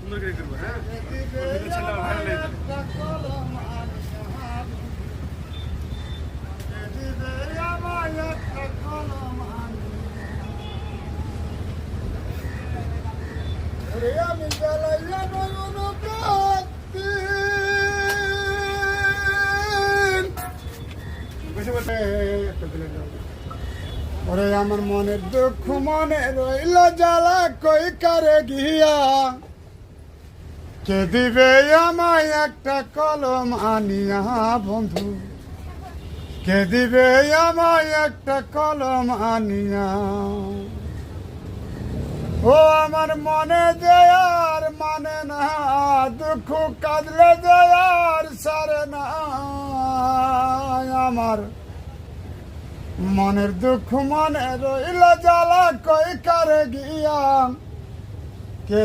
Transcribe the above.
সুন্দর করে করবো। হ্যাঁ, ছিল ভালো আমি জ্বালাইয়া নয়ন কাঁদতি ওরে আমার মনের দুঃখ মনে রইল জ্বালা কই কারে গিয়া কে দিবে আমায় একটা কলম আনিয়া বন্ধু কে দিবে আমায় একটা কলম আনিয়া ও আমার মনে দেয়ার মানে না দুঃখ কাঁদলে দেয়ার সারে না আমার মনের দুঃখ মনে রইল জ্বালা কই কারে গিয়া